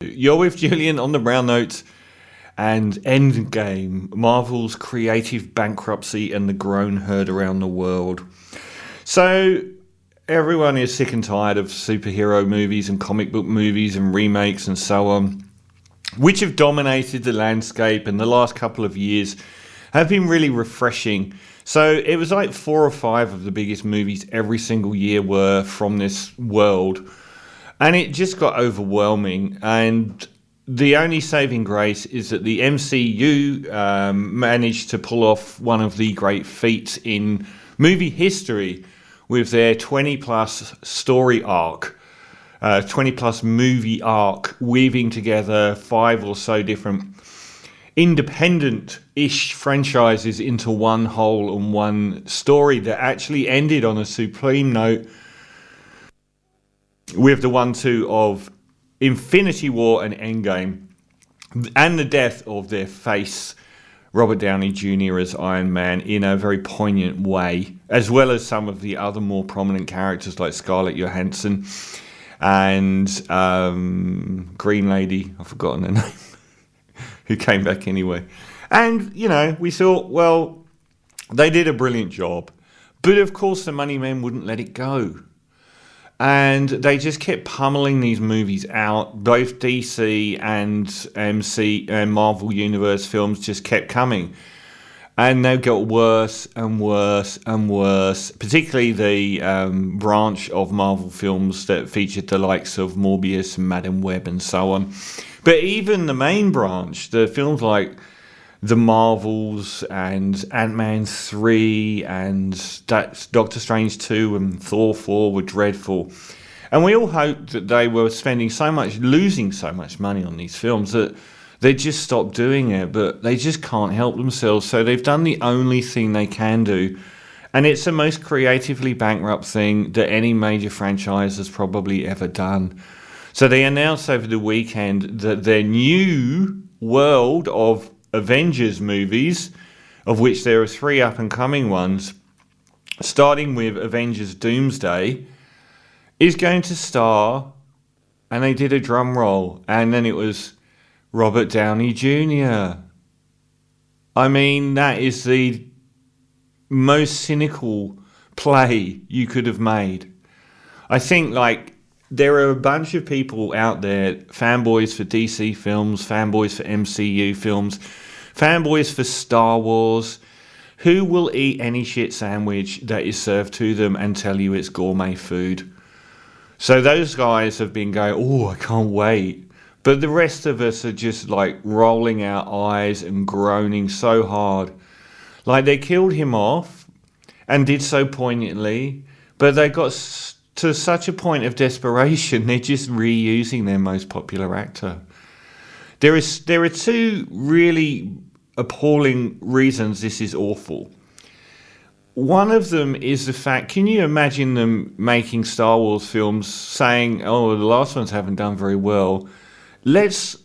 You're with Julian on the Brown Notes and Endgame, Marvel's creative bankruptcy and the groan heard around the world. So everyone is sick and tired of superhero movies and comic book movies and remakes and so on, which have dominated the landscape, and the last couple of years have been really refreshing. So it was like 4 or 5 of the biggest movies every single year were from this world. And it just got overwhelming. And the only saving grace is that the MCU managed to pull off one of the great feats in movie history with their 20-plus story arc, 20-plus movie arc, weaving together 5 or so different independent-ish franchises into one whole and one story that actually ended on a supreme note with the 1-2 of Infinity War and Endgame, and the death of their face, Robert Downey Jr. as Iron Man, in a very poignant way, as well as some of the other more prominent characters like Scarlett Johansson and Green Lady, I've forgotten her name, who came back anyway. And, you know, we thought, well, they did a brilliant job. But of course the money men wouldn't let it go. And they just kept pummeling these movies out. Both DC and MC and Marvel Universe films just kept coming. And they got worse and worse and worse, particularly the branch of Marvel films that featured the likes of Morbius and Madam Web and so on. But even the main branch, the films like The Marvels and Ant-Man 3 and Doctor Strange 2 and Thor 4 were dreadful. And we all hoped that they were losing so much money on these films that they just stopped doing it, but they just can't help themselves. So they've done the only thing they can do. And it's the most creatively bankrupt thing that any major franchise has probably ever done. So they announced over the weekend that their new world of Avengers movies, of which there are 3 up-and-coming ones, starting with Avengers Doomsday, is going to star, and they did a drum roll, and then it was Robert Downey Jr. I mean, that is the most cynical play you could have made. I think, there are a bunch of people out there, fanboys for DC films, fanboys for MCU films, fanboys for Star Wars, who will eat any shit sandwich that is served to them and tell you it's gourmet food. So those guys have been going, oh, I can't wait. But the rest of us are just rolling our eyes and groaning so hard. They killed him off and did so poignantly, but they got to such a point of desperation, they're just reusing their most popular actor. There are 2 really appalling reasons this is awful. One of them is the fact, can you imagine them making Star Wars films saying, oh, the last ones haven't done very well, let's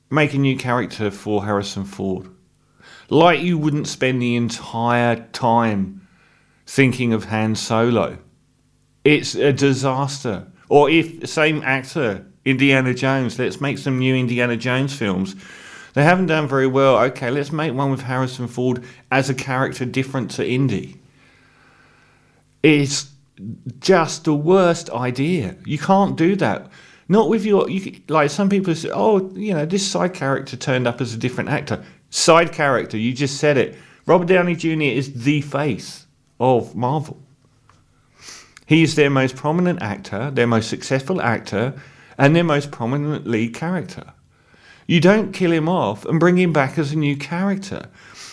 make a new character for Harrison Ford. Like you wouldn't spend the entire time thinking of Han Solo. It's a disaster. Or if the same actor, Indiana Jones, let's make some new Indiana Jones films. They haven't done very well. Okay, let's make one with Harrison Ford as a character different to Indy. It's just the worst idea. You can't do that. Not with some people say, oh, this side character turned up as a different actor. Side character, you just said it. Robert Downey Jr. is the face of Marvel. He is their most prominent actor, their most successful actor, and their most prominent lead character. You don't kill him off and bring him back as a new character.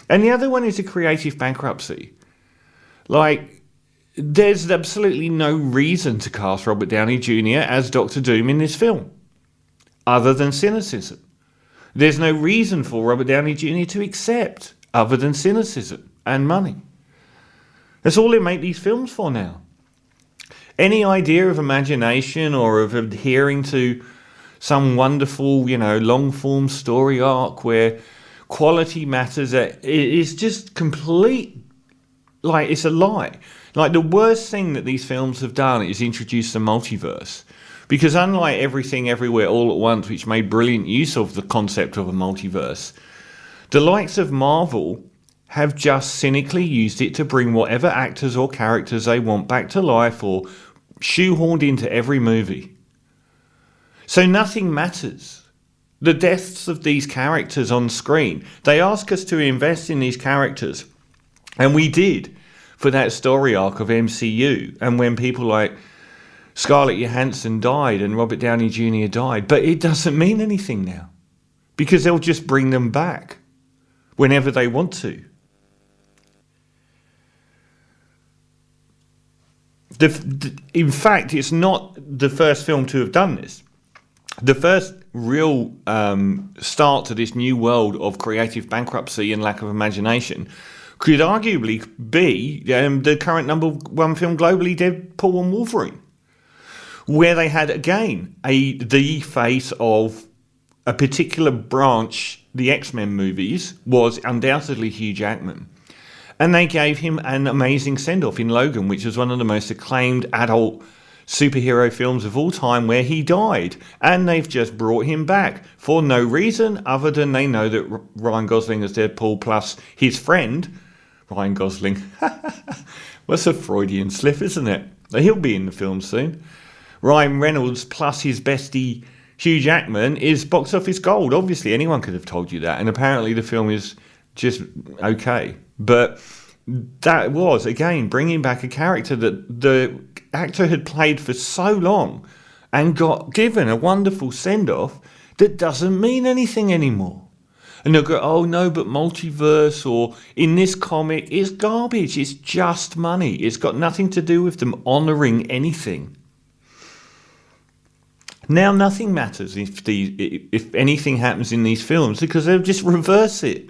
And the other one is a creative bankruptcy. There's absolutely no reason to cast Robert Downey Jr. as Doctor Doom in this film, other than cynicism. There's no reason for Robert Downey Jr. to accept, other than cynicism and money. That's all they make these films for now. Any idea of imagination or of adhering to some wonderful, long-form story arc where quality matters, is just complete, it's a lie. The worst thing that these films have done is introduce the multiverse. Because unlike Everything Everywhere All at Once, which made brilliant use of the concept of a multiverse, the likes of Marvel have just cynically used it to bring whatever actors or characters they want back to life or shoehorned into every movie. So nothing matters. The deaths of these characters on screen, they ask us to invest in these characters, and we did for that story arc of MCU, and when people like Scarlett Johansson died and Robert Downey Jr. died, but it doesn't mean anything now because they'll just bring them back whenever they want to. In fact, it's not the first film to have done this. The first real start to this new world of creative bankruptcy and lack of imagination could arguably be the current #1 film globally, Deadpool and Wolverine, where they had, again, the face of a particular branch, the X-Men movies, was undoubtedly Hugh Jackman. And they gave him an amazing send-off in Logan, which was one of the most acclaimed adult superhero films of all time, where he died. And they've just brought him back for no reason other than they know that Ryan Gosling as Deadpool plus his friend, Ryan Gosling. What's a Freudian slip, isn't it? He'll be in the film soon. Ryan Reynolds plus his bestie Hugh Jackman is box office gold. Obviously, anyone could have told you that. And apparently the film is just okay. But that was, again, bringing back a character that the actor had played for so long and got given a wonderful send-off that doesn't mean anything anymore. And they'll go, oh no, but multiverse or in this comic, it's garbage. It's just money. It's got nothing to do with them honouring anything. Now nothing matters if anything happens in these films because they'll just reverse it.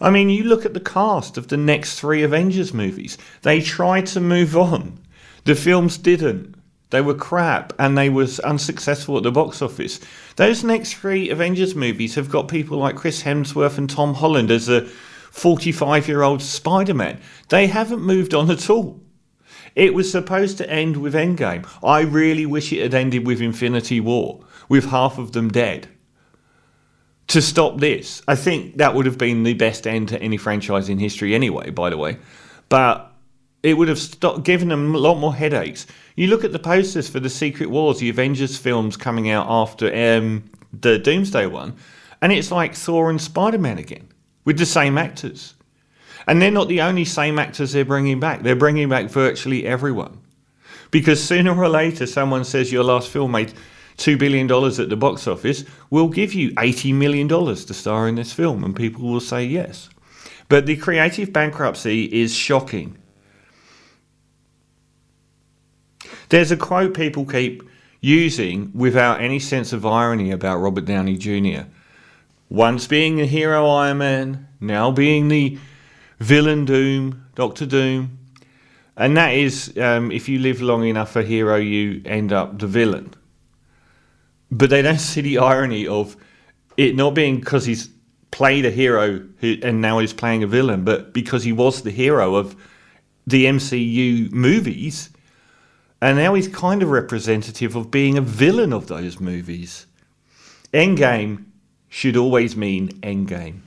I mean, you look at the cast of the next 3 Avengers movies. They tried to move on. The films didn't. They were crap and they was unsuccessful at the box office. Those next 3 Avengers movies have got people like Chris Hemsworth and Tom Holland as a 45-year-old Spider-Man. They haven't moved on at all. It was supposed to end with Endgame. I really wish it had ended with Infinity War, with half of them dead. To stop this, I think that would have been the best end to any franchise in history anyway, by the way. But it would have given them a lot more headaches. You look at the posters for the Secret Wars, the Avengers films coming out after the Doomsday one, and it's like Thor and Spider-Man again, with the same actors. And they're not the only same actors they're bringing back. They're bringing back virtually everyone. Because sooner or later, someone says your last film made $2 billion at the box office, we'll give you $80 million to star in this film, and people will say yes. But the creative bankruptcy is shocking. There's a quote people keep using without any sense of irony about Robert Downey Jr. Once being the hero Iron Man, now being the villain Doom, Doctor Doom. And that is, if you live long enough a hero, you end up the villain. But they don't see the irony of it not being because he's played a hero and now he's playing a villain, but because he was the hero of the MCU movies, and now he's kind of representative of being a villain of those movies. Endgame should always mean Endgame.